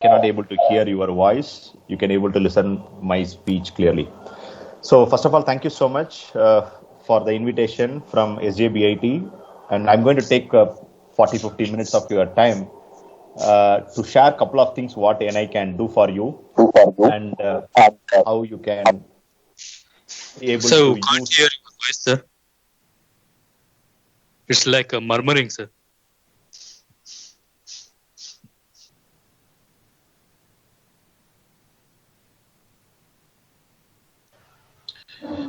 cannot able to hear your voice. You can able to listen my speech clearly. So first of all, thank you so much for the invitation from SJBIT, and I'm going to take 40-50 minutes of your time to share a couple of things what NI can do for you and how you can able So, to can't use. hear your voice, sir. It's like a murmuring, sir.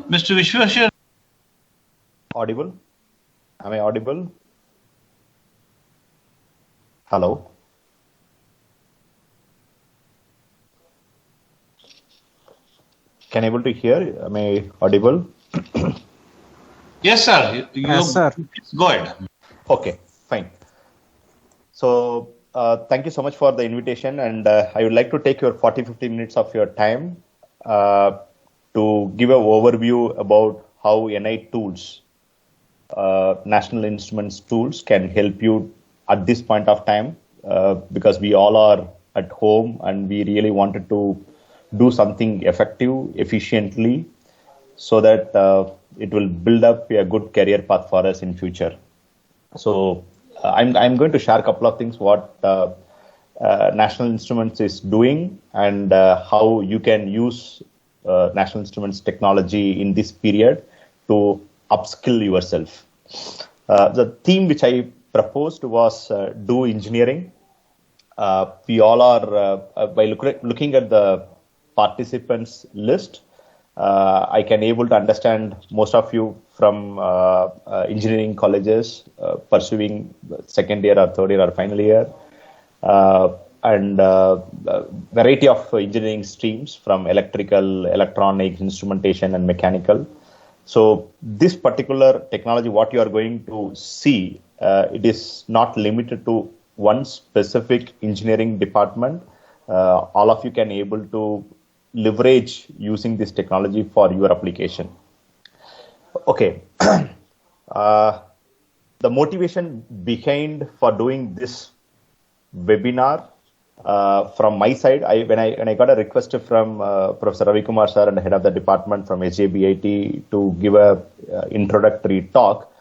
Mr. Vishwashar. Audible? Am I audible? Hello? Can able to hear? Am I audible? Yes, sir. Yes, sir. Go ahead. Okay, fine. So thank you so much for the invitation, and I would like to take your 40-50 minutes of your time to give an overview about how NI tools, National Instruments tools, can help you at this point of time because we all are at home and we really wanted to do something effective, efficiently, so that it will build up a good career path for us in future. So I'm going to share a couple of things what National Instruments is doing and how you can use National Instruments technology in this period to upskill yourself. The theme which I proposed was do engineering. We all are by looking at the participants list. I can able to understand most of you from engineering colleges pursuing second year or third year or final year, and variety of engineering streams from electrical, electronics, instrumentation, and mechanical. So this particular technology, what you are going to see, it is not limited to one specific engineering department. All of you can able to leverage using this technology for your application. Okay. The motivation behind for doing this webinar from my side, when I got a request from Professor Ravi Kumar sir and head of the department from SJBIT to give a introductory talk,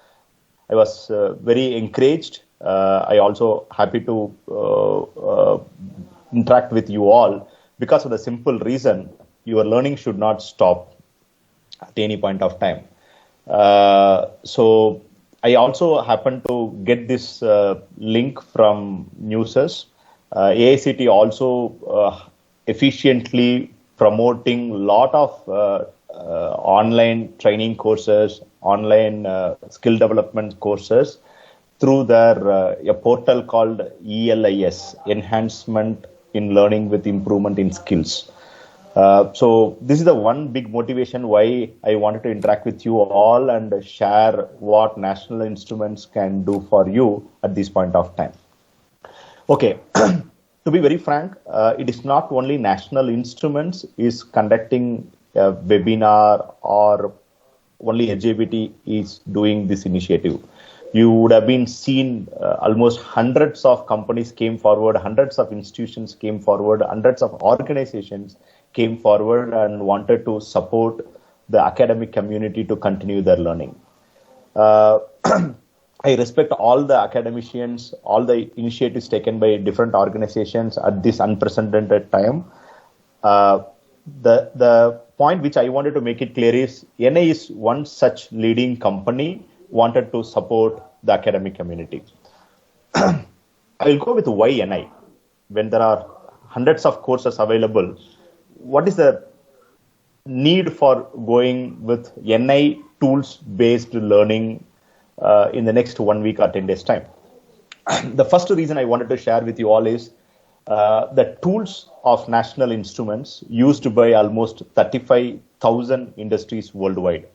I was very encouraged. I also happy to interact with you all because of the simple reason your learning should not stop at any point of time. So I also happen to get this link from Newsers. AICT also efficiently promoting lot of online training courses, online skill development courses through their a portal called ELIS, Enhancement in Learning with Improvement in Skills. So this is the one big motivation why I wanted to interact with you all and share what National Instruments can do for you at this point of time. Okay, to be very frank, it is not only National Instruments is conducting a webinar or only LGBT is doing this initiative. You would have been seen almost hundreds of companies came forward, hundreds of institutions came forward, hundreds of organizations came forward and wanted to support the academic community to continue their learning. I respect all the academicians, all the initiatives taken by different organizations at this unprecedented time. The point which I wanted to make it clear is NI is one such leading company wanted to support the academic community. I will go with why NI. When there are hundreds of courses available, what is the need for going with NI tools-based learning in the next 1 week or 10 days time? The first reason I wanted to share with you all is the tools of National Instruments used by almost 35,000 industries worldwide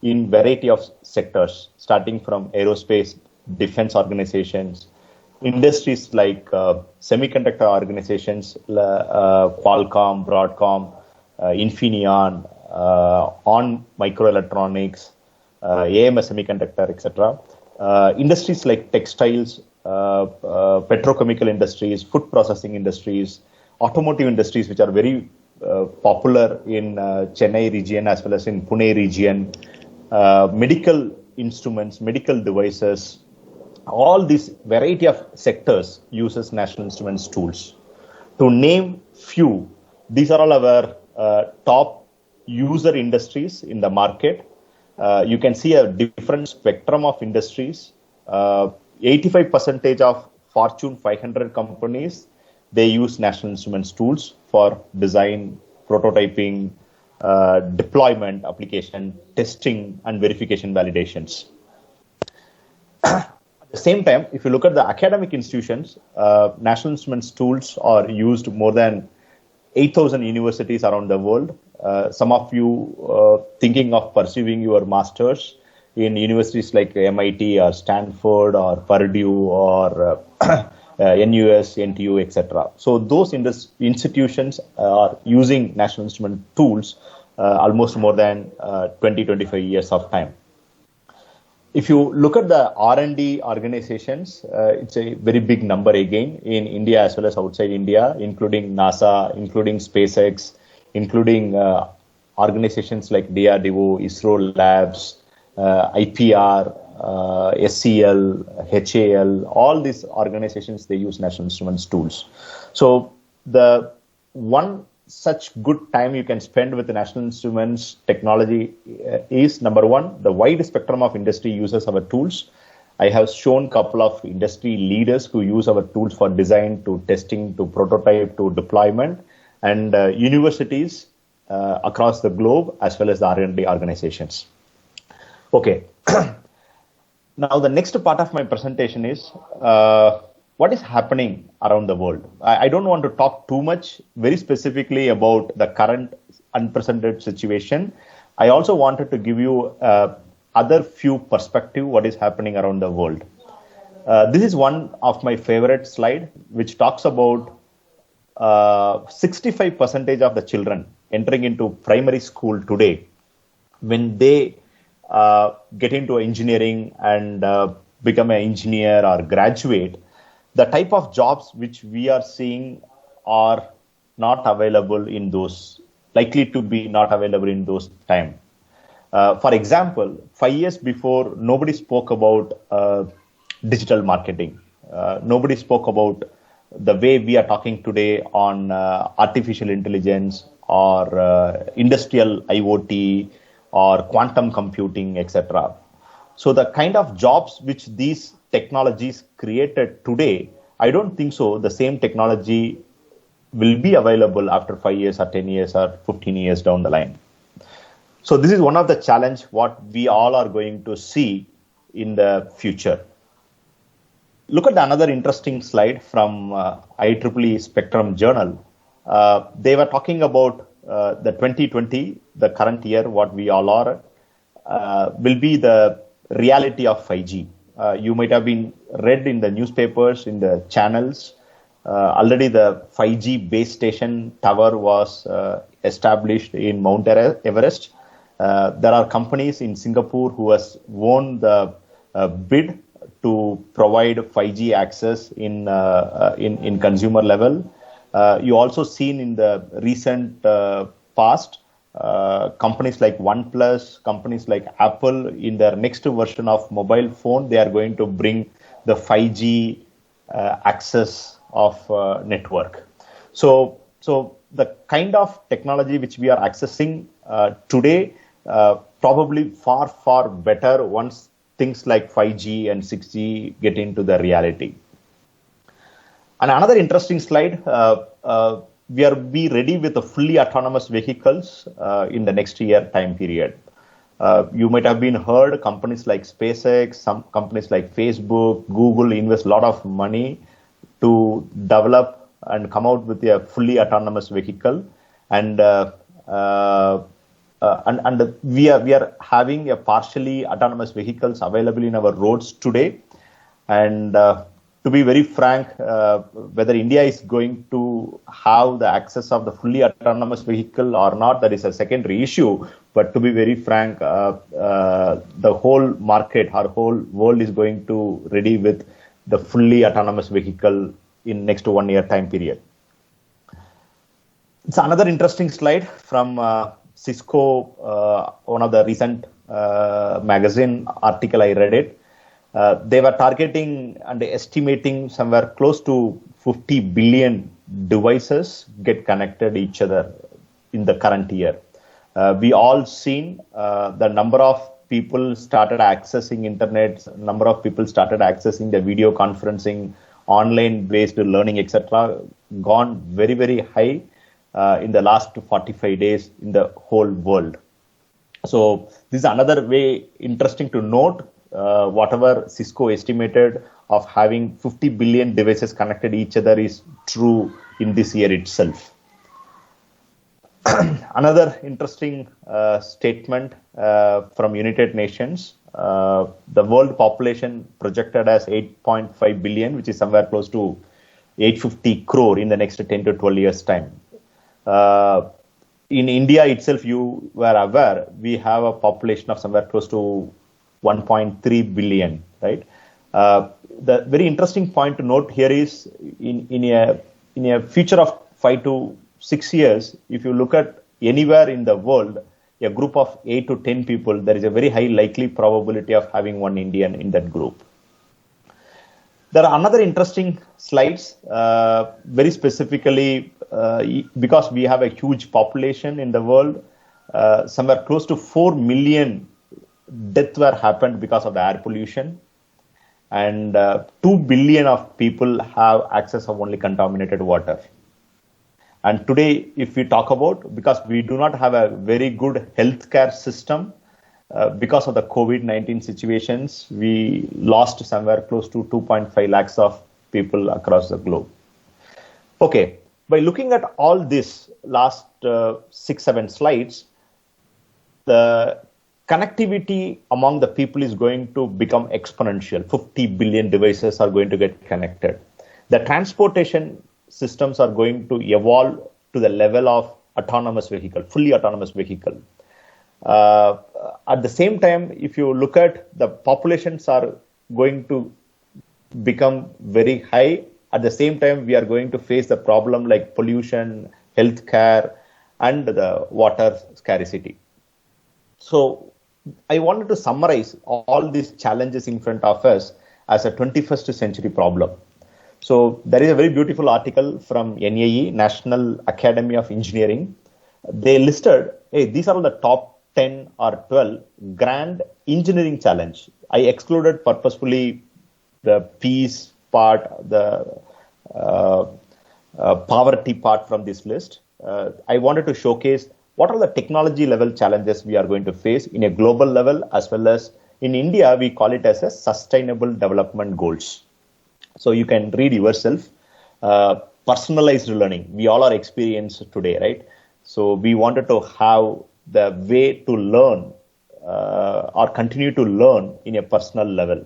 in variety of sectors, starting from aerospace, defense organizations, industries like semiconductor organizations, Qualcomm, Broadcom, Infineon, ON Microelectronics, AMS Semiconductor, etc. Industries like textiles, petrochemical industries, food processing industries, automotive industries, which are very popular in Chennai region as well as in Pune region, medical instruments, medical devices, all these variety of sectors uses National Instruments tools. To name few, these are all our top user industries in the market. You can see a different spectrum of industries. 85% of Fortune 500 companies, they use National Instruments tools for design, prototyping, deployment, application, testing, and verification validations. At the same time, if you look at the academic institutions, National Instruments tools are used more than 8,000 universities around the world. Some of you thinking of pursuing your masters in universities like MIT or Stanford or Purdue or NUS, NTU, etc. So those institutions are using National Instrument tools almost more than 20-25 years of time. If you look at the R&D organizations, it's a very big number again in India as well as outside India, including NASA, including SpaceX, including organizations like DRDO, ISRO Labs, IPR, SCL, HAL, all these organizations, they use National Instruments tools. So the one such good time you can spend with the National Instruments technology is, number one, the wide spectrum of industry uses our tools. I have shown a couple of industry leaders who use our tools for design to testing to prototype to deployment, and universities across the globe as well as the R&D organizations. Okay. Now the next part of my presentation is what is happening around the world. I don't want to talk too much very specifically about the current unprecedented situation. I also wanted to give you other few perspective what is happening around the world. This is one of my favorite slide, which talks about 65% of the children entering into primary school today, when they get into engineering and become an engineer or graduate, the type of jobs which we are seeing are not available in those, likely to be not available in those time. For example, 5 years before, nobody spoke about digital marketing. Nobody spoke about the way we are talking today on artificial intelligence or industrial IoT or quantum computing, etc. So the kind of jobs which these technologies created today, I don't think so the same technology will be available after 5 years or 10 years or 15 years down the line. So this is one of the challenge what we all are going to see in the future. Look at another interesting slide from IEEE Spectrum Journal. They were talking about the 2020, the current year, what we all are, will be the reality of 5G. You might have been read in the newspapers, in the channels. Already the 5G base station tower was established in Mount Everest. There are companies in Singapore who has won the bid to provide 5G access in consumer level. You also seen in the recent past companies like OnePlus, companies like Apple, in their next version of mobile phone, they are going to bring the 5G access of network. So the kind of technology which we are accessing today probably far better once things like 5G and 6G get into the reality. And another interesting slide, we are ready with the fully autonomous vehicles in the next year time period. You might have been heard companies like SpaceX, some companies like Facebook, Google invest a lot of money to develop and come out with a fully autonomous vehicle. And we are having a partially autonomous vehicles available in our roads today. And to be very frank, whether India is going to have the access of the fully autonomous vehicle or not, that is a secondary issue. But to be very frank, the whole market, our whole world is going to ready with the fully autonomous vehicle in next 1 year time period. It's another interesting slide from Cisco, one of the recent magazine article I read it. They were targeting and estimating somewhere close to 50 billion devices get connected each other in the current year. We all seen the number of people started accessing internet, number of people started accessing the video conferencing, online based learning, etc. gone very, very high in the last 45 days in the whole world. So this is another way interesting to note. Whatever Cisco estimated of having 50 billion devices connected each other is true in this year itself. Another interesting statement from United Nations, the world population projected as 8.5 billion, which is somewhere close to 850 crore in the next 10 to 12 years time. In India itself, you were aware, we have a population of somewhere close to 1.3 billion, right? The very interesting point to note here is in a future of 5 to 6 years, if you look at anywhere in the world, a group of 8 to 10 people, there is a very high likely probability of having one Indian in that group. There are another interesting slides, very specifically because we have a huge population in the world, somewhere close to 4 million deaths were happened because of the air pollution, and 2 billion of people have access of only contaminated water. And today, if we talk about, because we do not have a very good healthcare system, because of the COVID-19 situations, we lost somewhere close to 2.5 lakhs of people across the globe. Okay, by looking at all this last 6-7 slides, the connectivity among the people is going to become exponential. 50 billion devices are going to get connected. The transportation systems are going to evolve to the level of autonomous vehicle, fully autonomous vehicle. At the same time, if you look at the populations are going to become very high. At the same time, we are going to face the problem like pollution, healthcare, and the water scarcity. So I wanted to summarize all these challenges in front of us as a 21st century problem. So there is a very beautiful article from NAE, National Academy of Engineering. They listed, hey, these are the top 10 or 12 grand engineering challenge. I excluded purposefully the peace part, the poverty part from this list. I wanted to showcase what are the technology level challenges we are going to face in a global level, as well as in India, we call it as a sustainable development goals. So you can read yourself. Personalized learning, we all are experienced today, right? So we wanted to have the way to learn or continue to learn in a personal level.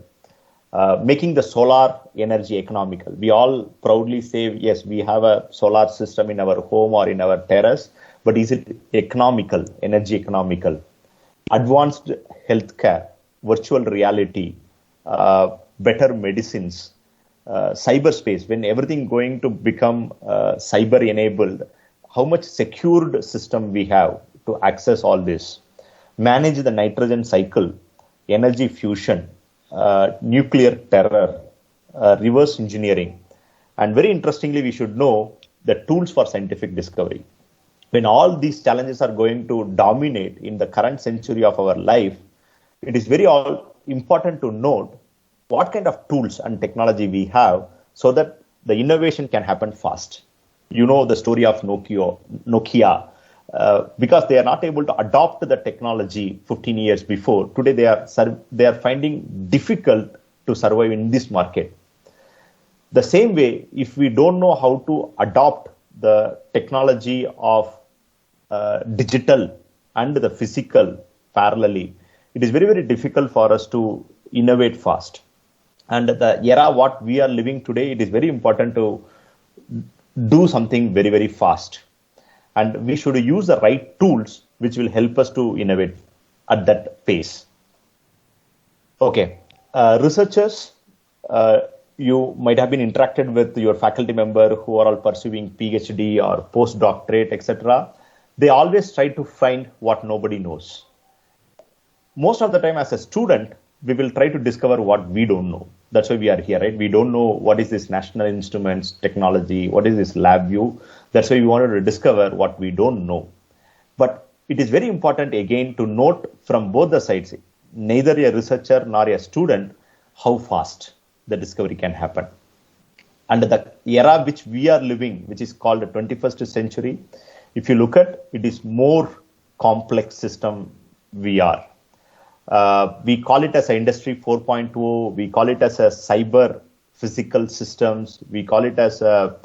Making the solar energy economical. We all proudly say, yes, we have a solar system in our home or in our terrace, but is it economical, energy economical? Advanced healthcare, virtual reality, better medicines, cyberspace, when everything going to become cyber enabled, how much secured system we have to access all this, manage the nitrogen cycle, energy fusion, nuclear terror, reverse engineering. And very interestingly, we should know the tools for scientific discovery. When all these challenges are going to dominate in the current century of our life, it is very important to note what kind of tools and technology we have so that the innovation can happen fast. You know the story of Nokia. Because they are not able to adopt the technology 15 years before, today they are finding difficult to survive in this market. The same way, if we don't know how to adopt the technology of digital and the physical parallelly, it is very, very difficult for us to innovate fast. And the era what we are living today, it is very important to do something very, very fast. And we should use the right tools which will help us to innovate at that pace. Okay, researchers you might have been interacted with your faculty member who are all pursuing PhD or postdoctorate, etc. They always try to find what nobody knows. Most of the time as a student, we will try to discover what we don't know. That's why we are here, right? We don't know what is this National Instruments technology, what is this LabVIEW. That's why we wanted to discover what we don't know. But it is very important again to note from both the sides, neither a researcher nor a student, how fast the discovery can happen. And the era which we are living, which is called the 21st century, if you look at it, is more complex system we are. We call it as a industry 4.0. We call it as a cyber physical systems. We call it as a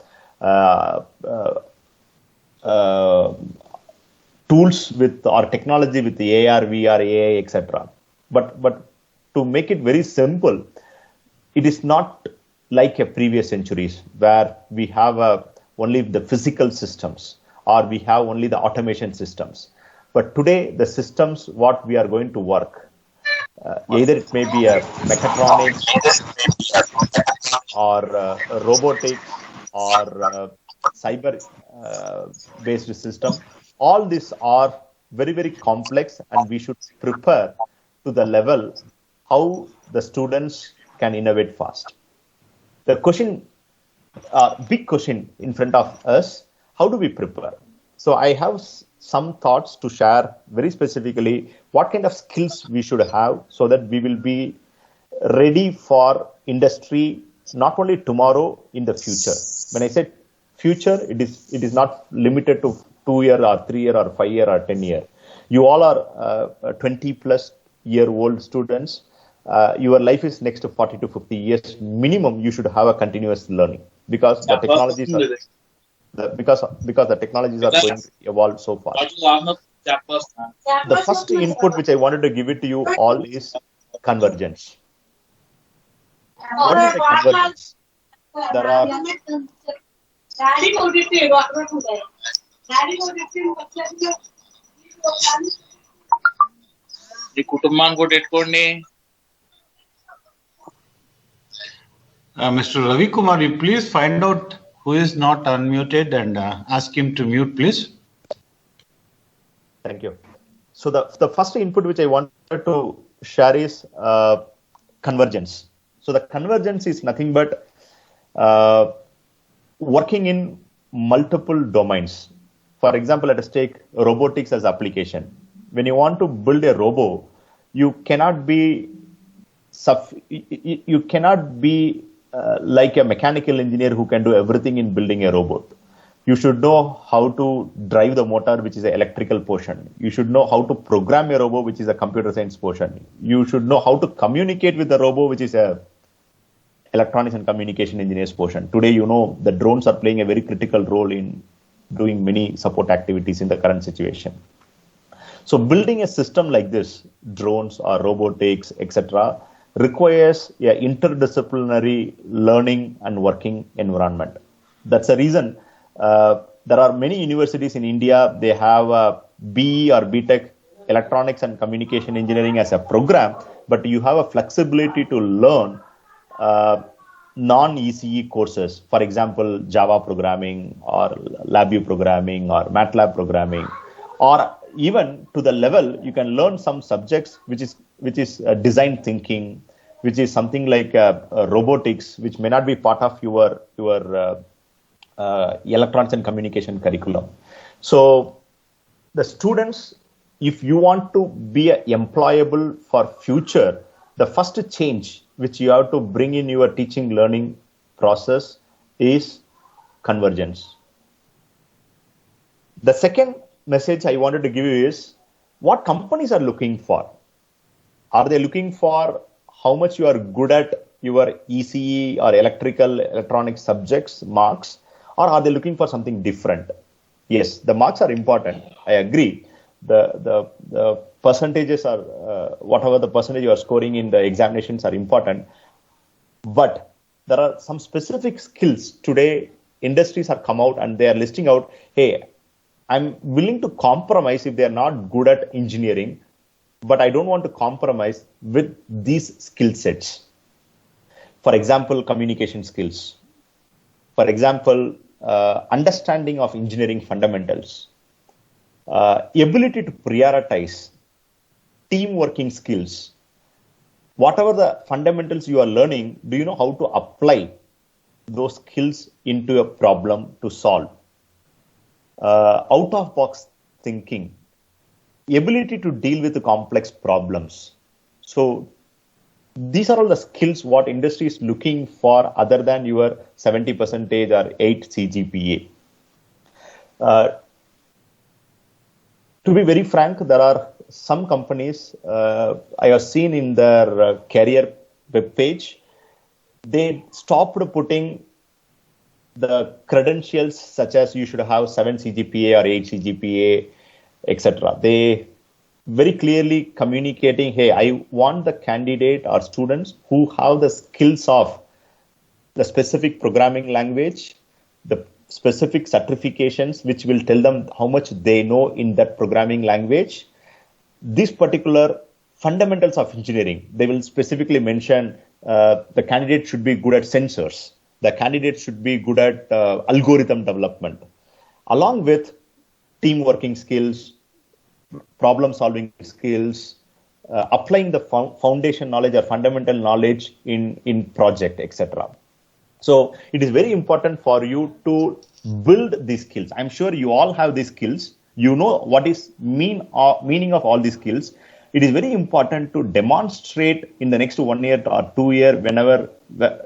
tools with or technology with the AR, VR, AI, etc. But to make it very simple, it is not like a previous centuries where we have only the physical systems or we have only the automation systems. But today, the systems, what we are going to work, either it may be a mechatronics or robotics or cyber-based system, all these are very, very complex and we should prepare to the level how the students can innovate fast. The question, big question in front of us, how do we prepare? So I have some thoughts to share very specifically what kind of skills we should have so that we will be ready for industry, not only tomorrow, in the future. When I say future, it is not limited to 2 year or 3 year or 5 year or 10 year. You all are 20 plus year old students. Your life is next to 40 to 50 years minimum. You should have a continuous learning because the technologies are because the technologies are going to evolve so fast. The first input which I wanted to give it to you all is convergence. What is the convergence? There are Mr. Ravi Kumar, you please find out who is not unmuted and ask him to mute, please. Thank you. So the first input which I wanted to share is convergence. So the convergence is nothing but working in multiple domains. For example, let us take robotics as application. When you want to build a robo, you cannot be like a mechanical engineer who can do everything in building a robot. You should know how to drive the motor, which is the electrical portion. You should know how to program a robot, which is a computer science portion. You should know how to communicate with the robot, which is a electronics and communication engineers portion. Today, you know, the drones are playing a very critical role in doing many support activities in the current situation. So building a system like this, drones or robotics, etc., requires an interdisciplinary learning and working environment. That's the reason there are many universities in India, they have a BE or BTech electronics and communication engineering as a program, but you have a flexibility to learn non-ECE courses, for example, Java programming or LabVIEW programming or MATLAB programming, or even to the level you can learn some subjects which is design thinking, which is something like robotics, which may not be part of your electronics and communication curriculum. So the students, if you want to be employable for future, the first change which you have to bring in your teaching learning process is convergence. The second message I wanted to give you is what companies are looking for. Are they looking for how much you are good at your ECE or electrical electronic subjects marks, or are they looking for something different? Yes, the marks are important. I agree. The percentages are whatever the percentage you are scoring in the examinations are important, but there are some specific skills today. Industries have come out and they are listing out, hey, I'm willing to compromise if they are not good at engineering, but I don't want to compromise with these skill sets. For example, communication skills. For example, understanding of engineering fundamentals, ability to prioritize, team working skills. Whatever the fundamentals you are learning, do you know how to apply those skills into a problem to solve? Out of box thinking, ability to deal with the complex problems. So these are all the skills what industry is looking for other than your 70% or 8 CGPA. To be very frank, there are some companies I have seen in their career web page, they stopped putting the credentials such as you should have 7 CGPA or 8 CGPA, etc. They very clearly communicating, hey, I want the candidate or students who have the skills of the specific programming language, the specific certifications, which will tell them how much they know in that programming language. These particular fundamentals of engineering, they will specifically mention the candidate should be good at sensors. The candidate should be good at algorithm development, along with team working skills, problem solving skills, applying the foundation knowledge or fundamental knowledge in project, etc. So it is very important for you to build these skills. I'm sure you all have these skills. You know what is meaning of all these skills. It is very important to demonstrate in the next 1 year or 2 year, whenever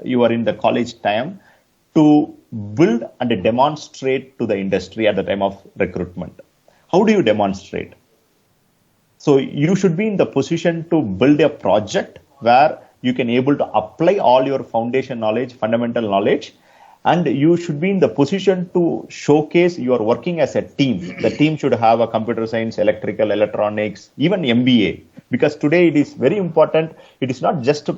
you are in the college time, to build and demonstrate to the industry at the time of recruitment. How do you demonstrate? So you should be in the position to build a project where you can able to apply all your foundation knowledge, fundamental knowledge, and you should be in the position to showcase you are working as a team. The team should have a computer science, electrical, electronics, even MBA. Because today it is very important. It is not just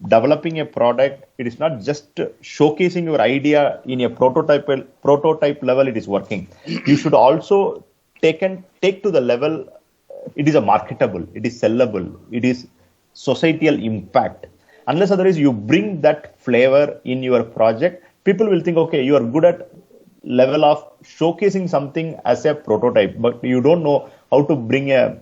developing a product. It is not just showcasing your idea in a prototype level. It is working. You should also take to the level. It is a marketable. It is sellable. It is societal impact. Unless otherwise you bring that flavor in your project, people will think, okay, you are good at level of showcasing something as a prototype, but you don't know how to bring a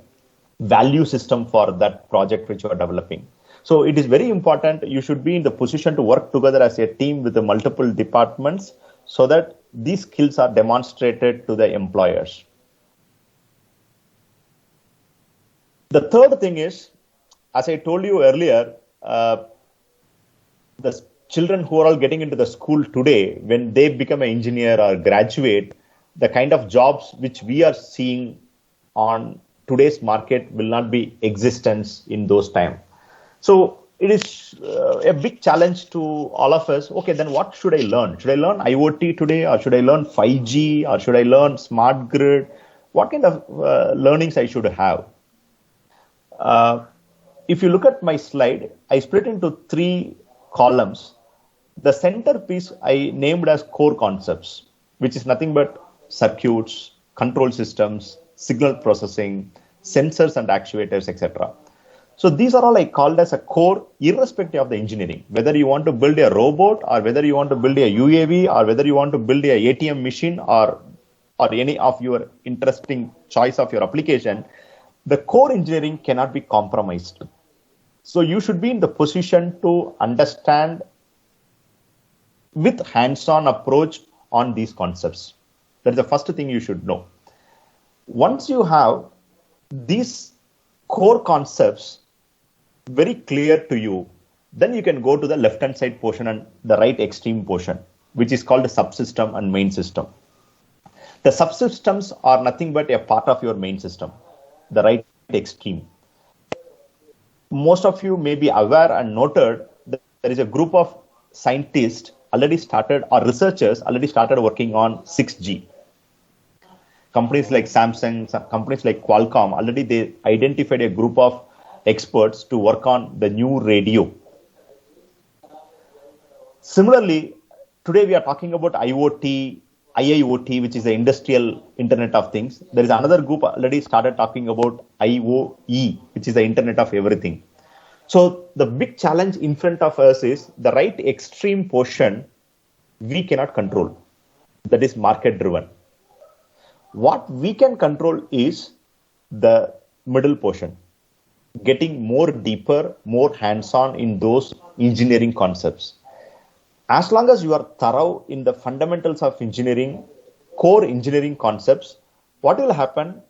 value system for that project which you are developing. So it is very important. You should be in the position to work together as a team with the multiple departments so that these skills are demonstrated to the employers. The third thing is, as I told you earlier, the children who are all getting into the school today, when they become an engineer or graduate, the kind of jobs which we are seeing on today's market will not be existence in those time. So it is a big challenge to all of us. Okay, then what should I learn? Should I learn IoT today, or should I learn 5G, or should I learn smart grid? What kind of learnings I should have? If you look at my slide, I split into 3 columns. The centerpiece I named as core concepts, which is nothing but circuits, control systems, signal processing, sensors and actuators, etc. So these are all I called as a core, irrespective of the engineering. Whether you want to build a robot, or whether you want to build a UAV, or whether you want to build a ATM machine, or any of your interesting choice of your application, the core engineering cannot be compromised. So you should be in the position to understand with hands-on approach on these concepts. That is the first thing you should know. Once you have these core concepts very clear to you, then you can go to the left-hand side portion and the right extreme portion, which is called the subsystem and main system. The subsystems are nothing but a part of your main system, the right extreme. Most of you may be aware and noted that there is a group of scientists already started, or researchers already started working on 6G. Companies like Samsung, companies like Qualcomm, already they identified a group of experts to work on the new radio. Similarly, today we are talking about IoT, IIoT, which is the industrial Internet of Things. There is another group already started talking about IoE, which is the Internet of Everything. So the big challenge in front of us is the right extreme portion we cannot control. That is market driven. What we can control is the middle portion, getting more deeper, more hands-on in those engineering concepts. As long as you are thorough in the fundamentals of engineering, core engineering concepts, what will happen?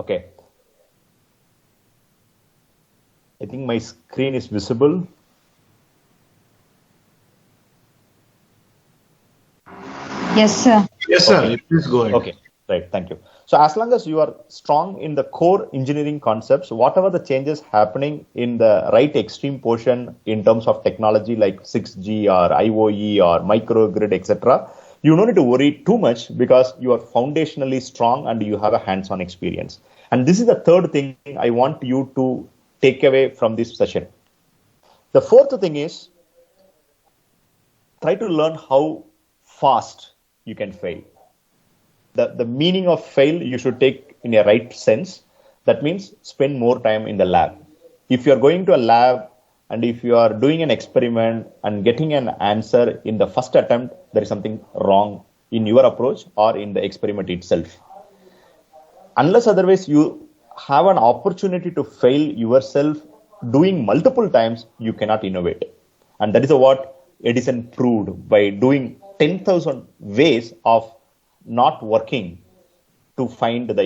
Okay. I think my screen is visible. Yes, sir. Yes, sir. Okay. Please go ahead. Okay, right. Thank you. So as long as you are strong in the core engineering concepts, whatever the changes happening in the right extreme portion in terms of technology like 6G or IoE or microgrid, etc., you don't need to worry too much because you are foundationally strong and you have a hands-on experience. And this is the third thing I want you to take away from this session. The fourth thing is try to learn how fast you can fail. The meaning of fail you should take in a right sense. That means spend more time in the lab. If you are going to a lab and if you are doing an experiment and getting an answer in the first attempt, there is something wrong in your approach or in the experiment itself. Unless otherwise you have an opportunity to fail yourself doing multiple times, you cannot innovate. And that is what Edison proved by doing 10,000 ways of not working to find the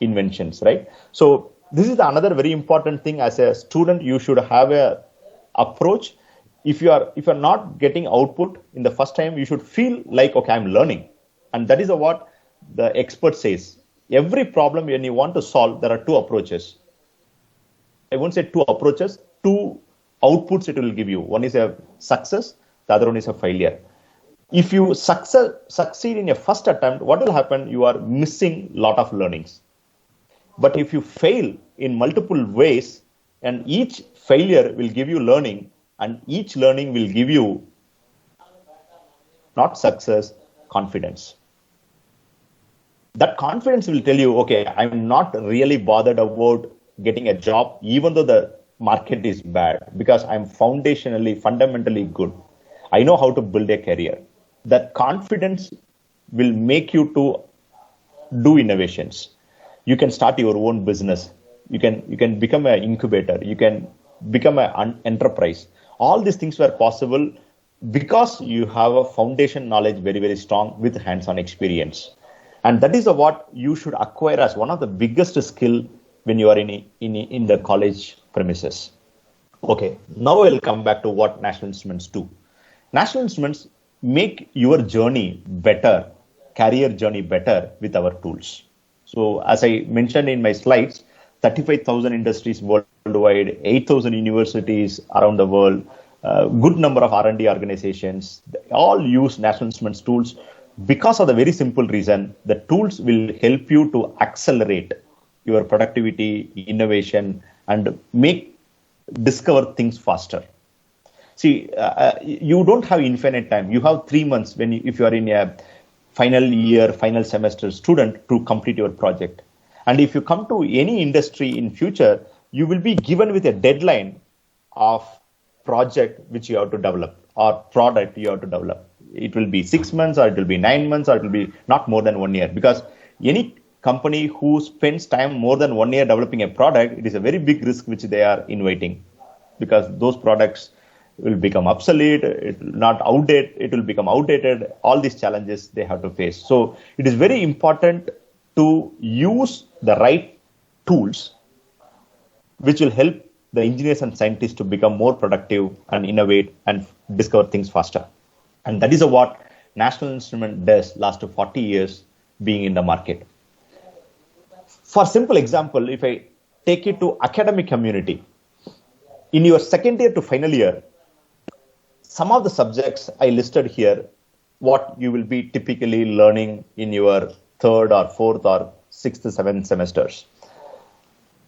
inventions, right? So this is another very important thing. As a student, you should have a approach. If you are not getting output in the first time, you should feel like, okay, I'm learning. And that is what the expert says. Every problem when you want to solve, there are two approaches. I won't say two approaches, two outputs it will give you. One is a success, the other one is a failure. If you succeed in your first attempt, what will happen? You are missing a lot of learnings. But if you fail in multiple ways, and each failure will give you learning, and each learning will give you not success, confidence. That confidence will tell you, okay, I'm not really bothered about getting a job, even though the market is bad, because I'm fundamentally good. I know how to build a career. That confidence will make you to do innovations. You can start your own business. You can become an incubator. You can become an enterprise. All these things were possible because you have a foundation knowledge very, very strong with hands-on experience. And that is what you should acquire as one of the biggest skill when you are in the college premises. Okay, now I'll come back to what National Instruments do. National Instruments make your journey better, career journey better with our tools. So as I mentioned in my slides, 35,000 industries worldwide, 8,000 universities around the world, good number of R&D organizations, all use National Instruments tools because of the very simple reason, the tools will help you to accelerate your productivity, innovation, and discover things faster. See, you don't have infinite time. You have 3 months if you are in a final semester student to complete your project. And if you come to any industry in future, you will be given with a deadline of project which you have to develop or product you have to develop. It will be 6 months or it will be 9 months or it will be not more than 1 year, because any company who spends time more than 1 year developing a product, it is a very big risk which they are inviting, because those products will become obsolete, it will become outdated, all these challenges they have to face. So it is very important to use the right tools which will help the engineers and scientists to become more productive and innovate and discover things faster. And that is what National Instrument does last 40 years being in the market. For simple example, if I take it to academic community, in your second year to final year, some of the subjects I listed here, what you will be typically learning in your third or fourth or 6th, 7th semesters.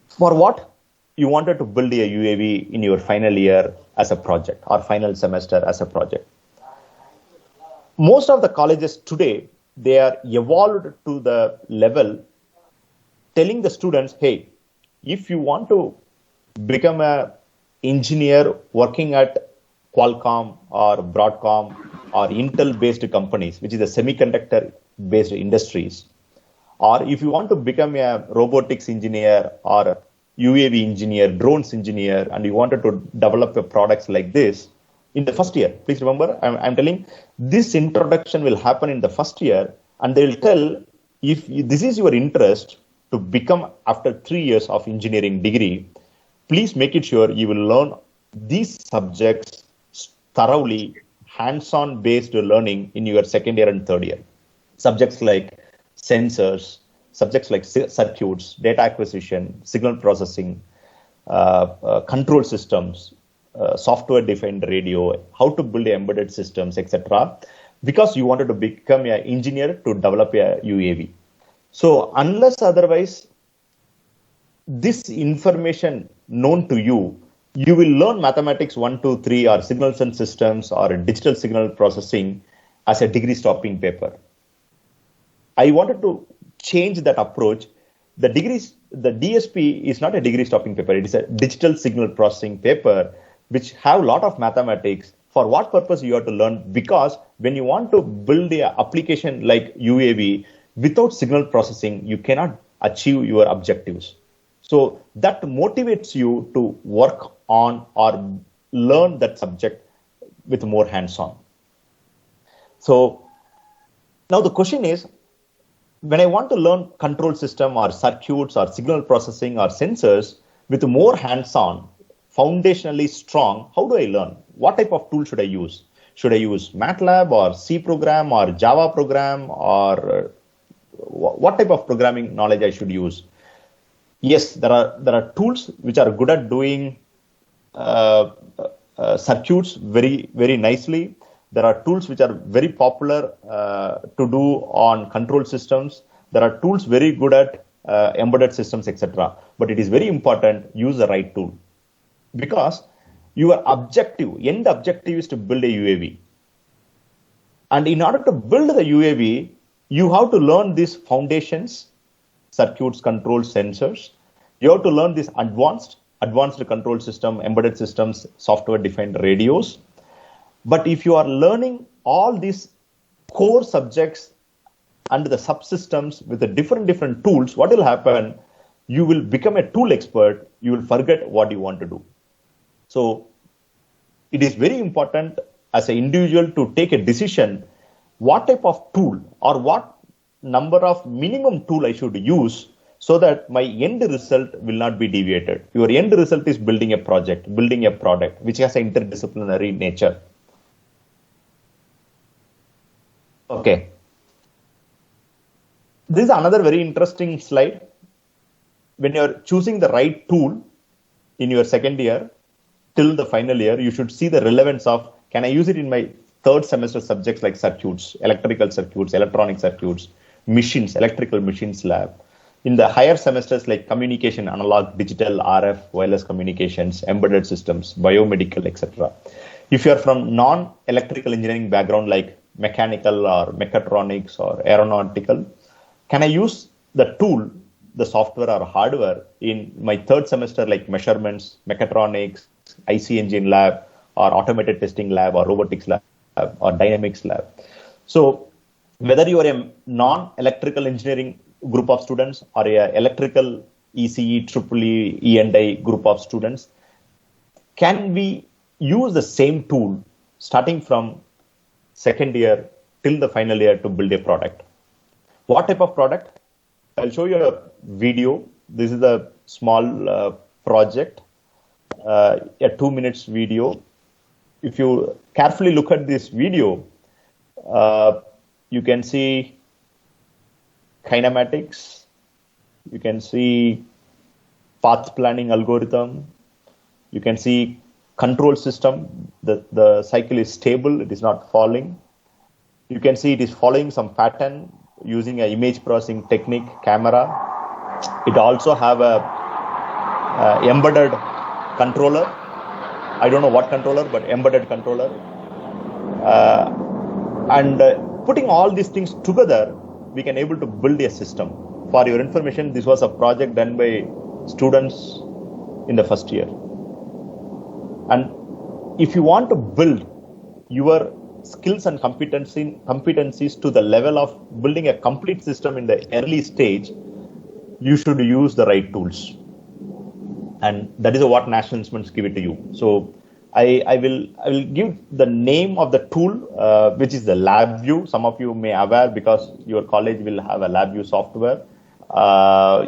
For what? You wanted to build a UAV in your final year as a project or final semester as a project. Most of the colleges today, they are evolved to the level telling the students, hey, if you want to become an engineer working at Qualcomm or Broadcom or Intel-based companies, which is the semiconductor-based industries, or if you want to become a robotics engineer or UAV engineer, drones engineer, and you wanted to develop a products like this in the first year, please remember, I'm telling this introduction will happen in the first year, and they will tell if this is your interest to become after 3 years of engineering degree, please make it sure you will learn these subjects thoroughly, hands-on based learning in your second year and third year. Subjects like sensors, subjects like circuits, data acquisition, signal processing, control systems, software-defined radio, how to build embedded systems, etc. Because you wanted to become an engineer to develop a UAV. So unless otherwise, this information known to you, you will learn mathematics 1, 2, 3 or signals and systems or digital signal processing as a degree stopping paper. I wanted to change that approach. The DSP is not a degree stopping paper. It is a digital signal processing paper, which have a lot of mathematics. For what purpose you have to learn? Because when you want to build an application like UAV, without signal processing, you cannot achieve your objectives. So that motivates you to work on or learn that subject with more hands-on. So now the question is, when I want to learn control system or circuits or signal processing or sensors with more hands-on, foundationally strong, how do I learn? What type of tool should I use? Should I use MATLAB or C program or Java program, or what type of programming knowledge I should use? Yes, there are tools which are good at doing circuits very, very nicely. There are tools which are very popular to do on control systems. There are tools very good at embedded systems, etc. But it is very important, use the right tool. Because your end objective is to build a UAV. And in order to build the UAV, you have to learn these foundations, circuits, controls, sensors. You have to learn this advanced control system, embedded systems, software-defined radios. But if you are learning all these core subjects and the subsystems with the different tools, what will happen? You will become a tool expert. You will forget what you want to do. So it is very important as an individual to take a decision, what type of tool or what number of minimum tool I should use so that my end result will not be deviated. Your end result is building a project, building a product, which has an interdisciplinary nature. Okay. This is another very interesting slide. When you're choosing the right tool in your second year till the final year, you should see the relevance of, can I use it in my third semester subjects like circuits, electrical circuits, electronic circuits, machines, electrical machines lab. In the higher semesters like communication, analog, digital, RF, wireless communications, embedded systems, biomedical, etc. If you're from non-electrical engineering background like mechanical or mechatronics or aeronautical, can I use the tool, the software or hardware in my third semester like measurements, mechatronics, IC engine lab, or automated testing lab, or robotics lab, or dynamics lab? So whether you are a non-electrical engineering group of students or a electrical ECE, EEE, E&I group of students, can we use the same tool starting from second year till the final year to build a product? What type of product? I'll show you a video. This is a small project, a 2 minutes video. If you carefully look at this video, you can see kinematics, you can see path planning algorithm, you can see control system, the cycle is stable, it is not falling. You can see it is following some pattern, using an image processing technique, camera. It also have a embedded controller. I don't know what controller, but embedded controller. And putting all these things together, we can able to build a system. For your information, this was a project done by students in the first year. And if you want to build your skills and competencies to the level of building a complete system in the early stage, you should use the right tools. And that is what National Instruments give it to you. So I will give the name of the tool, which is the LabVIEW. Some of you may aware because your college will have a LabVIEW software.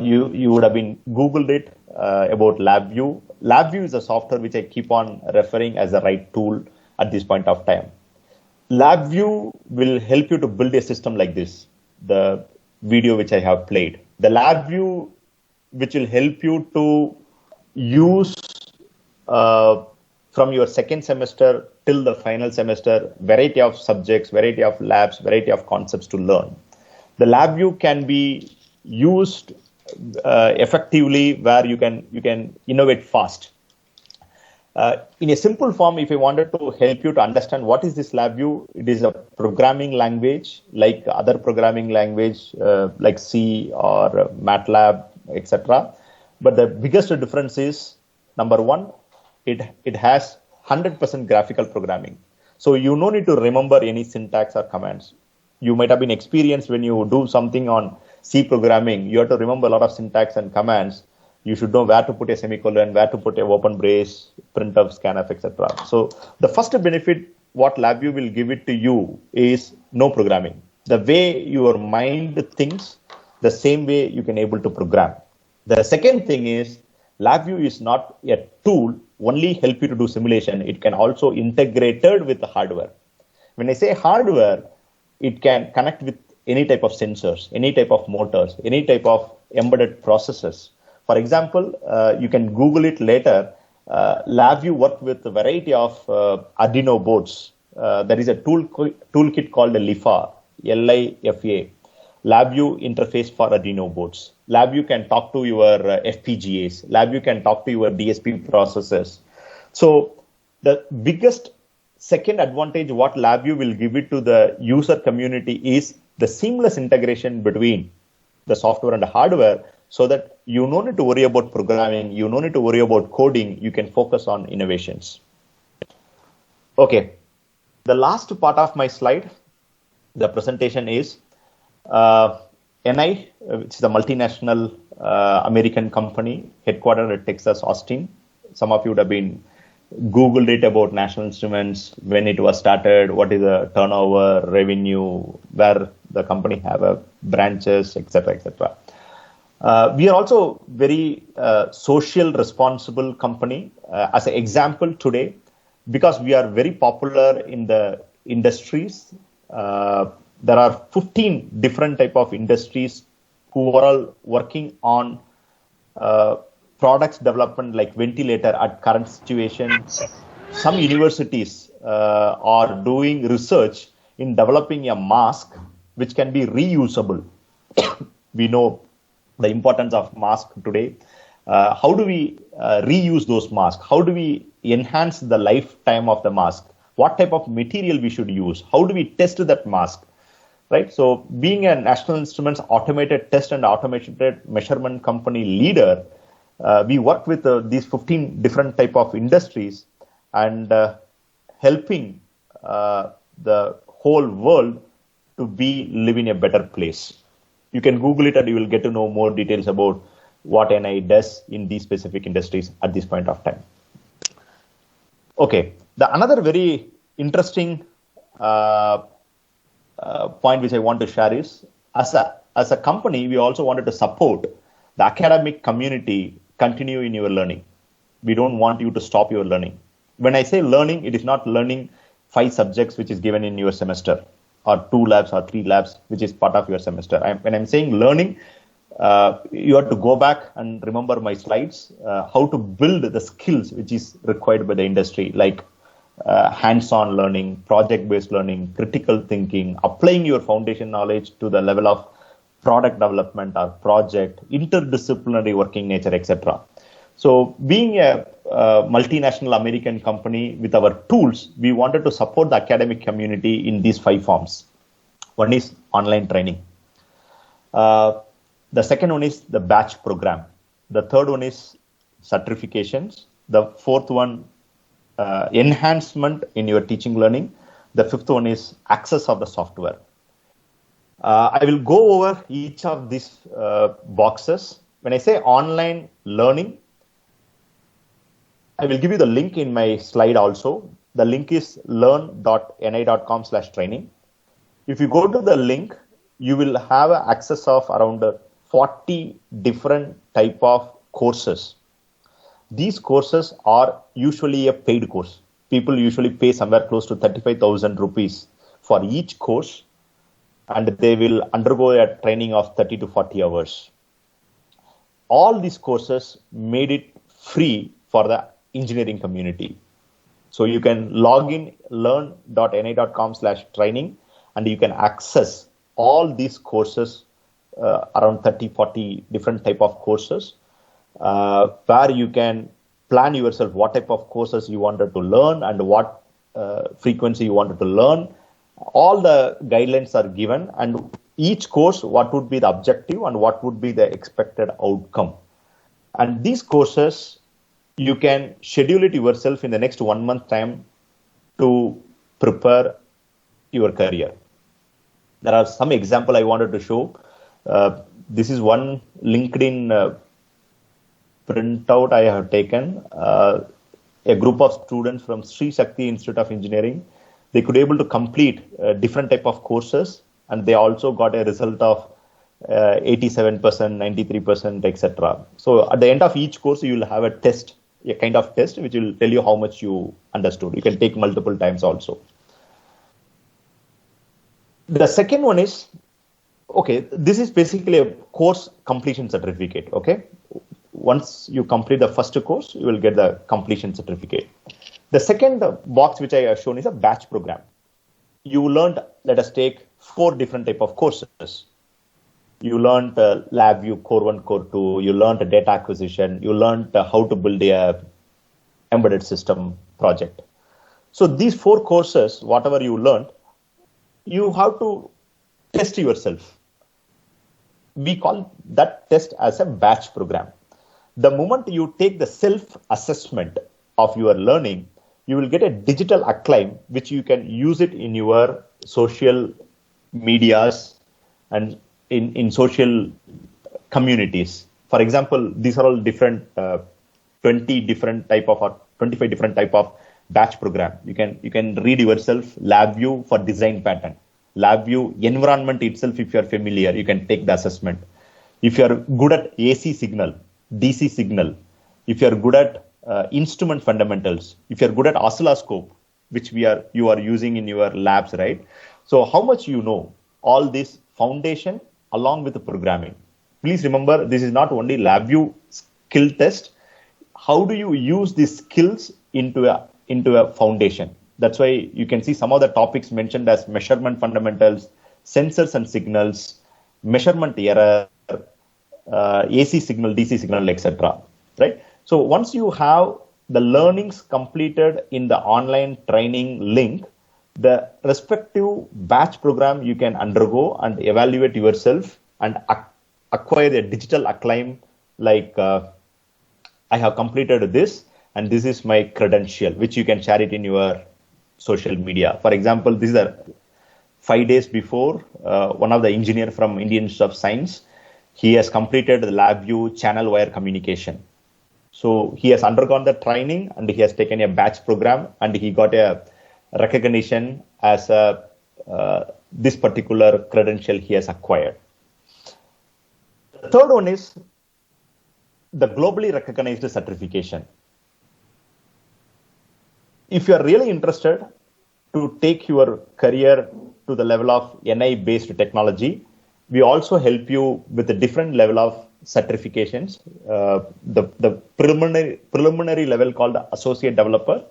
You would have been Googled it about LabVIEW. LabVIEW is a software which I keep on referring as the right tool at this point of time. LabVIEW will help you to build a system like this, the video which I have played. The LabVIEW which will help you to use from your second semester till the final semester, variety of subjects, variety of labs, variety of concepts to learn. The LabVIEW can be used effectively where you can innovate fast. In a simple form, if I wanted to help you to understand what is this LabVIEW, it is a programming language like other programming language like C or MATLAB, etc. But the biggest difference is, number one, it has 100% graphical programming. So you no need to remember any syntax or commands. You might have been experienced when you do something on C programming, you have to remember a lot of syntax and commands. You should know where to put a semicolon, where to put a open brace, printf, scanf, etc. So the first benefit what LabVIEW will give it to you is no programming. The way your mind thinks, the same way you can able to program. The second thing is LabVIEW is not a tool only help you to do simulation. It can also integrated with the hardware. When I say hardware, it can connect with any type of sensors, any type of motors, any type of embedded processors. For example, you can Google it later. LabVIEW worked with a variety of Arduino boards. There is a toolkit called LIFA, L-I-F-A, LabVIEW interface for Arduino boards. LabVIEW can talk to your FPGAs. LabVIEW can talk to your DSP processors. So the biggest second advantage what LabVIEW will give it to the user community is the seamless integration between the software and the hardware, so that you don't need to worry about programming, you don't need to worry about coding, you can focus on innovations. Okay, the last part of my slide, the presentation is NI, which is a multinational American company, headquartered at Texas, Austin. Some of you would have been Googled it about National Instruments, when it was started, what is the turnover, revenue, where the company have branches, etc., etc. We are also very social responsible company. As an example today, because we are very popular in the industries, there are 15 different type of industries who are all working on products development like ventilator at current situation. Some universities are doing research in developing a mask which can be reusable. We know the importance of mask today. How do we reuse those masks? How do we enhance the lifetime of the mask? What type of material we should use? How do we test that mask? Right. So being a National Instruments automated test and automated measurement company leader, we work with these 15 different type of industries and helping the whole world to live in a better place. You can Google it and you will get to know more details about what NI does in these specific industries at this point of time. Okay, another very interesting point which I want to share is, as a company, we also wanted to support the academic community continue in your learning. We don't want you to stop your learning. When I say learning, it is not learning 5 subjects which is given in your semester, or 2 labs or 3 labs which is part of your semester. When I'm saying learning, you have to go back and remember my slides, how to build the skills which is required by the industry, like hands-on learning, project-based learning, critical thinking, applying your foundation knowledge to the level of product development or project, interdisciplinary working nature, etc. So being a multinational American company with our tools, we wanted to support the academic community in these 5 forms. One is online training. The second one is the batch program. The third one is certifications. The fourth one, enhancement in your teaching learning. The fifth one is access of the software. I will go over each of these boxes. When I say online learning, I will give you the link in my slide also. The link is learn.ni.com/training. If you go to the link, you will have access of around 40 different type of courses. These courses are usually a paid course. People usually pay somewhere close to 35,000 rupees for each course, and they will undergo a training of 30 to 40 hours. All these courses made it free for the engineering community. So you can log in learn.ni.com/training and you can access all these courses, around 30, 40 different type of courses, where you can plan yourself what type of courses you wanted to learn and what frequency you wanted to learn. All the guidelines are given, and each course, what would be the objective and what would be the expected outcome. And these courses, you can schedule it yourself in the next 1 month time to prepare your career. There are some example I wanted to show. This is one LinkedIn printout I have taken. A group of students from Sri Shakti Institute of Engineering, they could able to complete different type of courses, and they also got a result of 87%, 93%, etc. So at the end of each course, you will have a test, a kind of test, which will tell you how much you understood. You can take multiple times also. The second one is, okay, this is basically a course completion certificate, okay? Once you complete the first course, you will get the completion certificate. The second box which I have shown is a batch program. You learned, let us take 4 different type of courses. You learned LabVIEW Core 1, Core 2. You learned data acquisition. You learned how to build a embedded system project. So these 4 courses, whatever you learned, you have to test yourself. We call that test as a batch program. The moment you take the self-assessment of your learning, you will get a digital acclaim, which you can use it in your social medias and in social communities. For example, these are all different, 20 different type of, or 25 different type of batch program. You can read yourself LabVIEW for design pattern. LabVIEW environment itself, if you are familiar, you can take the assessment. If you are good at AC signal, DC signal, if you are good at instrument fundamentals, if you are good at oscilloscope, which you are using in your labs, right? So how much you know all this foundation along with the programming. Please remember, this is not only LabVIEW skill test. How do you use these skills into a foundation? That's why you can see some of the topics mentioned as measurement fundamentals, sensors and signals, measurement error, AC signal, DC signal, etc. Right? So once you have the learnings completed in the online training link, the respective batch program you can undergo and evaluate yourself and acquire a digital acclaim like I have completed this and this is my credential, which you can share it in your social media. For example, this is 5 days before, one of the engineer from Indian Institute of Science, he has completed the LabVIEW channel wire communication. So he has undergone the training and he has taken a batch program and he got a recognition as this particular credential he has acquired. The third one is the globally recognized certification. If you are really interested to take your career to the level of NI-based technology, we also help you with a different level of certifications. The preliminary level called associate developer,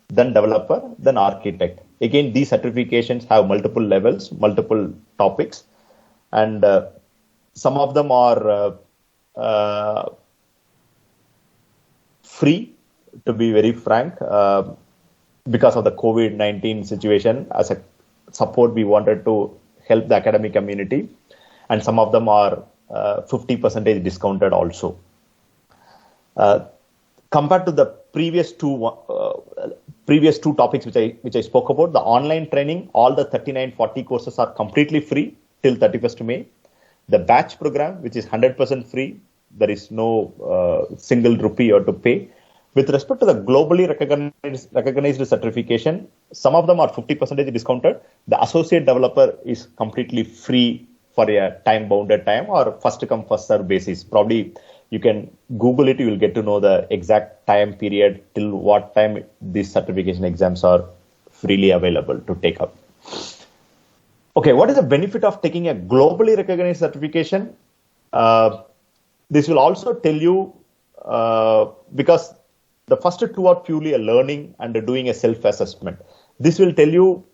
then developer, then architect. Again, these certifications have multiple levels, multiple topics, and some of them are free, to be very frank, because of the COVID-19 situation. As a support, we wanted to help the academic community, and some of them are 50% discounted also. Compared to the previous two topics which I spoke about, the online training, all the 3940 courses are completely free till 31st May. The batch program, which is 100% free, there is no single rupee you have to pay. With respect to the globally recognized certification, some of them are 50% discounted. The associate developer is completely free for a time-bounded time or first-come, first-served basis. Probably you can Google it, you will get to know the exact time period till what time these certification exams are freely available to take up. Okay, what is the benefit of taking a globally recognized certification? This will also tell you, because the first two are purely a learning and doing a self-assessment. This will tell you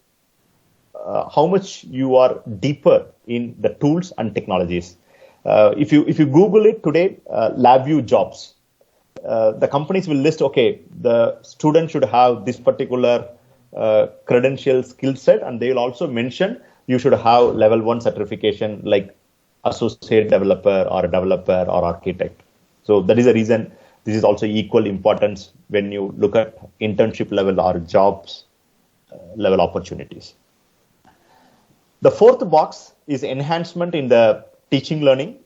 how much you are deeper in the tools and technologies. If you Google it today, LabVIEW jobs, the companies will list, okay, the student should have this particular credential skill set, and they will also mention you should have level 1 certification like associate developer or developer or architect. So that is the reason this is also equal importance when you look at internship level or jobs level opportunities. The fourth box is enhancement in the teaching learning.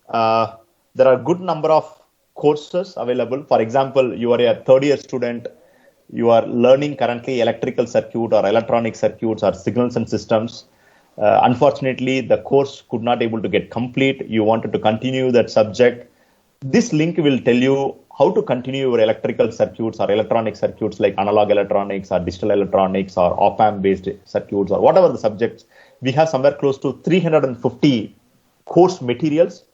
There are a good number of courses available. For example, you are a third year student, you are learning currently electrical circuit or electronic circuits or signals and systems. Unfortunately, the course could not able to get complete. You wanted to continue that subject. This link will tell you how to continue your electrical circuits or electronic circuits like analog electronics or digital electronics or op-amp based circuits or whatever the subjects. We have somewhere close to 350 course materials,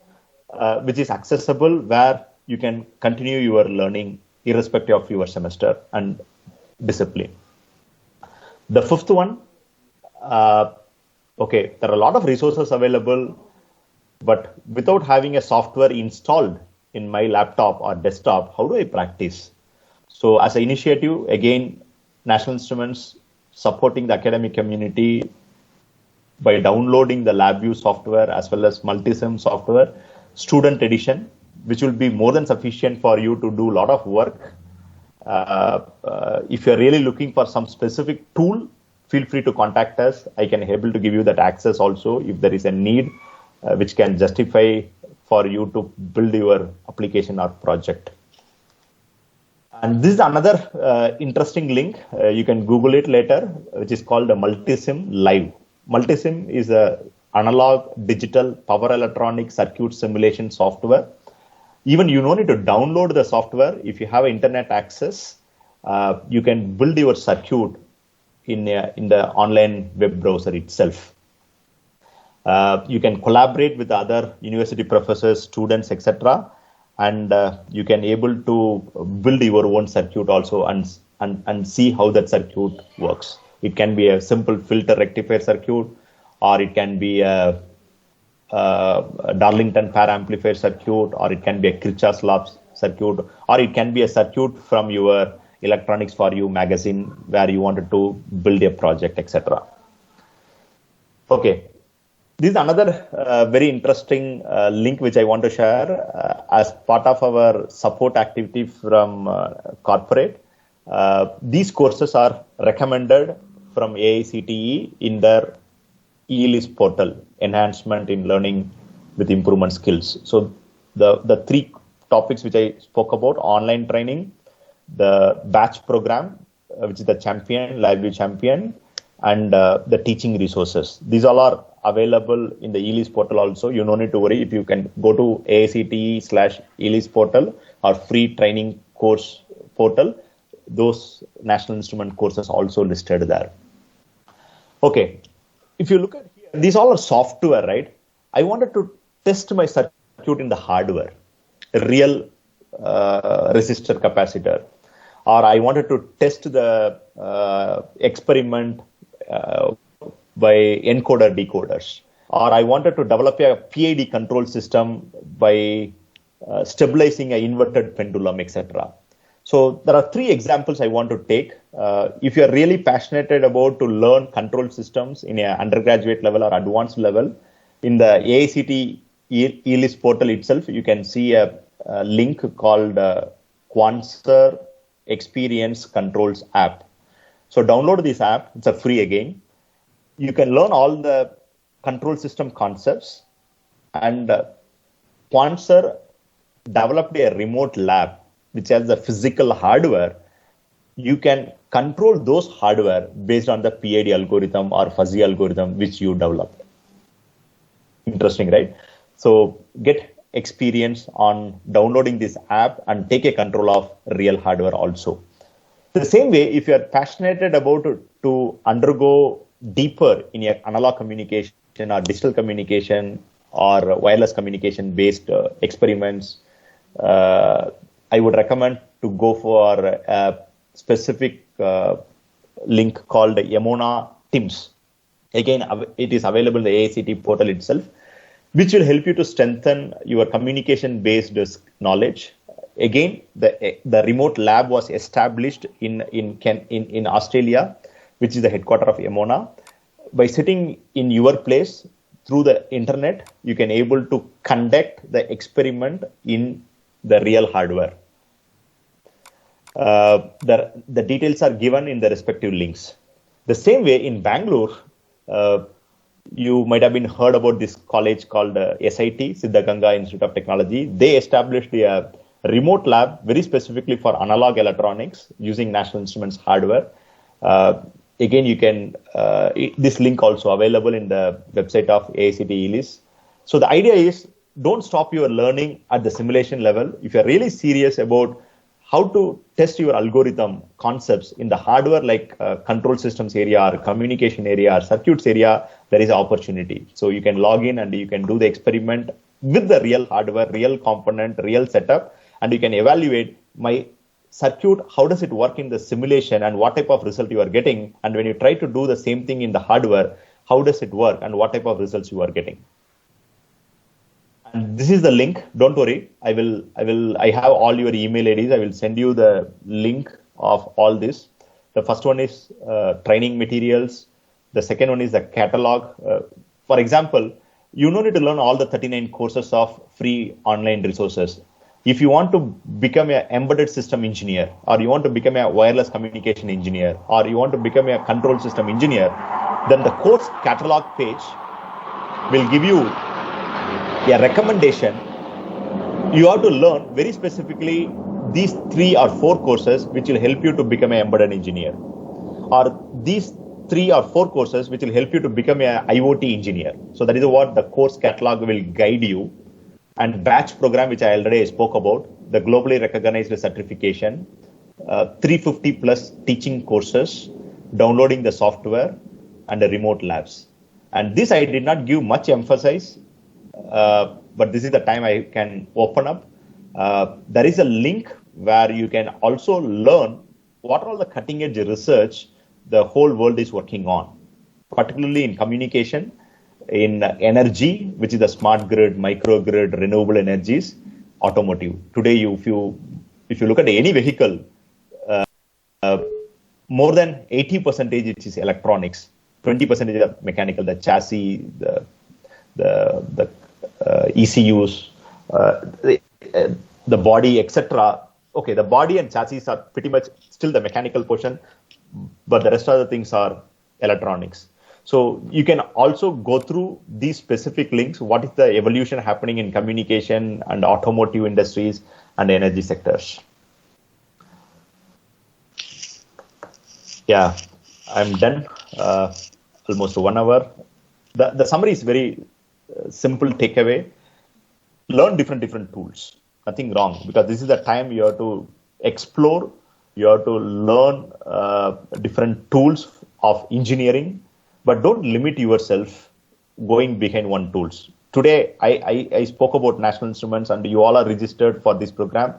which is accessible, where you can continue your learning irrespective of your semester and discipline. The fifth one, okay, there are a lot of resources available, but without having a software installed in my laptop or desktop, how do I practice? So as an initiative, again, National Instruments supporting the academic community by downloading the LabVIEW software as well as Multisim software, student edition, which will be more than sufficient for you to do a lot of work. If you're really looking for some specific tool, feel free to contact us. I can able to give you that access also if there is a need which can justify for you to build your application or project. And this is another interesting link. You can Google it later, which is called a Multisim Live. Multisim is a analog digital power electronic circuit simulation software. Even you don't need to download the software. If you have internet access, you can build your circuit in the online web browser itself. You can collaborate with other university professors, students, etc., and you can able to build your own circuit also and see how that circuit works. It can be a simple filter rectifier circuit, or it can be a Darlington pair amplifier circuit, or it can be a Kirchhoff's law circuit, or it can be a circuit from your Electronics for You magazine where you wanted to build a project, etc. Okay. This is another very interesting link which I want to share as part of our support activity from corporate. These courses are recommended from AICTE in their eList portal, Enhancement in Learning with Improvement Skills. So the three topics which I spoke about, online training, the batch program, which is the champion, LabVIEW champion, and the teaching resources. These all are available in the eList portal also. You don't need to worry. If you can go to AICTE/eList portal or free training course portal, those National Instrument courses also listed there. Okay. If you look at here, these all are software, right? I wanted to test my circuit in the hardware, a real resistor capacitor, or I wanted to test the experiment by encoder decoders, or I wanted to develop a PID control system by stabilizing an inverted pendulum, etc. So there are three examples I want to take. If you're really passionate about to learn control systems in an undergraduate level or advanced level, in the AICTE eList portal itself, you can see a link called Quanser Experience Controls app. So download this app. It's a free again. You can learn all the control system concepts, and Quanser developed a remote lab which has the physical hardware. You can control those hardware based on the PID algorithm or fuzzy algorithm which you developed. Interesting, right? So get experience on downloading this app and take a control of real hardware also. The same way, if you are passionate about to undergo deeper in your analog communication or digital communication or wireless communication based experiments, I would recommend to go for a specific link called Yamuna TIMS. Again, it is available in the AICTE portal itself, which will help you to strengthen your communication based knowledge. Again, the remote lab was established in Australia, which is the headquarter of Yamuna. By sitting in your place through the internet, you can able to conduct the experiment in the real hardware. The details are given in the respective links. The same way in Bangalore, you might have been heard about this college called SIT, Siddhaganga Institute of Technology. They established a remote lab very specifically for analog electronics using National Instruments hardware. Again, you can, this link also available in the website of AICTE eList. So the idea is, don't stop your learning at the simulation level. If you're really serious about how to test your algorithm concepts in the hardware like control systems area or communication area or circuits area, there is an opportunity. So you can log in and you can do the experiment with the real hardware, real component, real setup, and you can evaluate my circuit, how does it work in the simulation and what type of result you are getting. And when you try to do the same thing in the hardware, how does it work and what type of results you are getting. And this is the link. Don't worry. I have all your email IDs. I will send you the link of all this. The first one is training materials. The second one is the catalog. For example, you don't need to learn all the 39 courses of free online resources. If you want to become an embedded system engineer, or you want to become a wireless communication engineer, or you want to become a control system engineer, then the course catalog page will give you a recommendation. You have to learn very specifically these 3 or 4 courses which will help you to become an embedded engineer, or these 3 or 4 courses which will help you to become an IoT engineer. So that is what the course catalog will guide you. And batch program, which I already spoke about, the globally recognized certification, 350 plus teaching courses, downloading the software, and the remote labs. And this I did not give much emphasis, but this is the time I can open up. There is a link where you can also learn what are all the cutting edge research the whole world is working on, particularly in communication, in energy, which is the smart grid, microgrid, renewable energies, automotive. Today, if you look at any vehicle, more than 80% it is electronics, 20% is mechanical, the chassis, the ECUs, the body, etc. Okay, the body and chassis are pretty much still the mechanical portion, but the rest of the things are electronics. So you can also go through these specific links. What is the evolution happening in communication and automotive industries and energy sectors? Yeah, I'm done. Almost 1 hour. The summary is very simple takeaway. Learn different tools. Nothing wrong, because this is the time you have to explore. You have to learn different tools of engineering. But don't limit yourself going behind one tools. Today, I spoke about National Instruments and you all are registered for this program.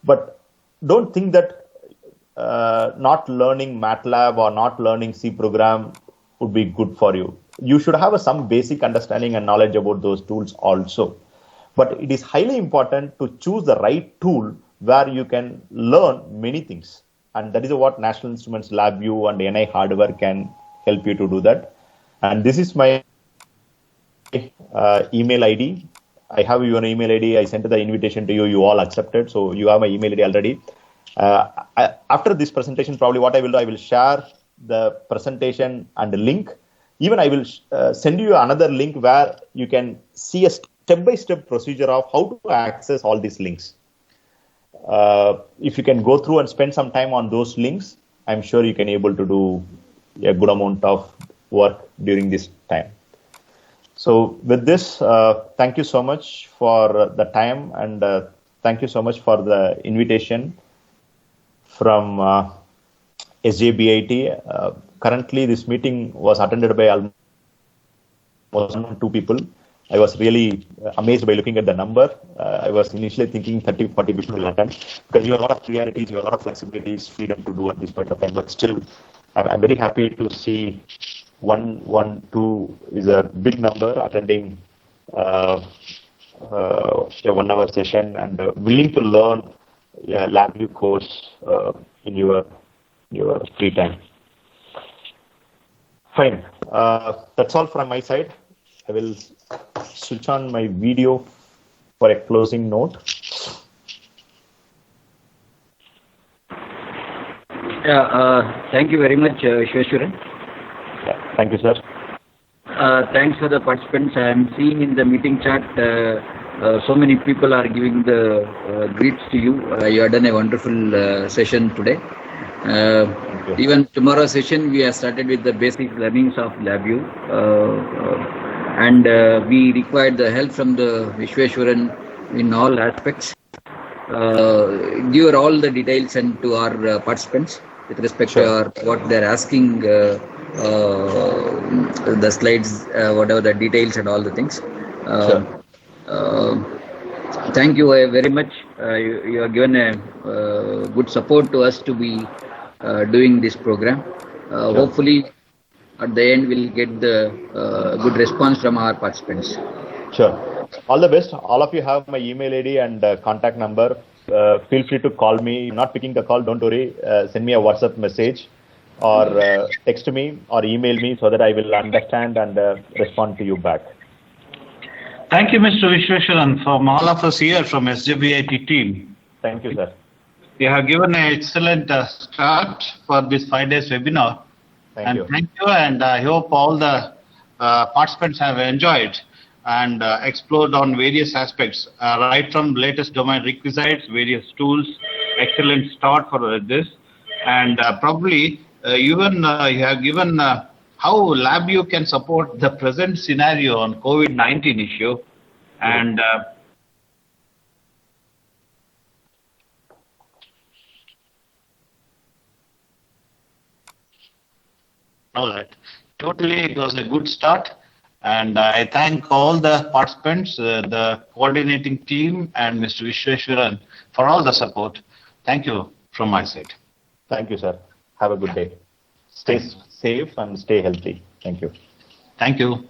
But don't think that not learning MATLAB or not learning C program would be good for you. You should have some basic understanding and knowledge about those tools also. But it is highly important to choose the right tool where you can learn many things. And that is what National Instruments LabVIEW and NI Hardware can help you to do that. And this is my email ID. I have your email ID. I sent the invitation to you. You all accepted. So you have my email ID already. After this presentation, probably what I will do, I will share the presentation and the link. Even I will send you another link where you can see a step-by-step procedure of how to access all these links. If you can go through and spend some time on those links, I'm sure you can able to do a good amount of work during this time. So with this, thank you so much for the time, and thank you so much for the invitation from SJBIT. Currently, this meeting was attended by almost 2 people. I was really amazed by looking at the number. I was initially thinking 30, 40 people will attend, because you have a lot of priorities, you have a lot of flexibilities, freedom to do at this point of time. But still, I'm very happy to see 2 is a big number attending a 1-hour session and willing to learn a LabVIEW course in your free time. Fine. That's all from my side. I will switch on my video for a closing note. Thank you very much, Vishweshwaran. Yeah, thank you, sir. Thanks for the participants. I am seeing in the meeting chat so many people are giving the greets to you. You have done a wonderful session today. Even tomorrow's session, we have started with the basic learnings of LabVIEW. And we required the help from the Vishweshwaran in all aspects. Give all the details and to our participants with respect to what they're asking, the slides, whatever the details and all the things. Thank you very much. You have given a good support to us to be doing this program. Hopefully, at the end, we'll get the good response from our participants. Sure. All the best. All of you have my email ID and contact number. Feel free to call me. Not picking the call, don't worry. Send me a WhatsApp message or text me or email me so that I will understand and respond to you back. Thank you, Mr. Vishweshwaran, from all of us here from SJBIT team. Thank you, sir. You have given an excellent start for this 5 days webinar. Thank you, and I hope all the participants have enjoyed and explored on various aspects, right from latest domain requisites, various tools. Excellent start for this, and probably even you have given how LabVIEW can support the present scenario on COVID-19 issue, and all that. Totally, it was a good start, and I thank all the participants, the coordinating team, and Mr. Vishweshwaran for all the support. Thank you from my side. Thank you, sir. Have a good day. Stay safe and stay healthy. Thank you. Thank you.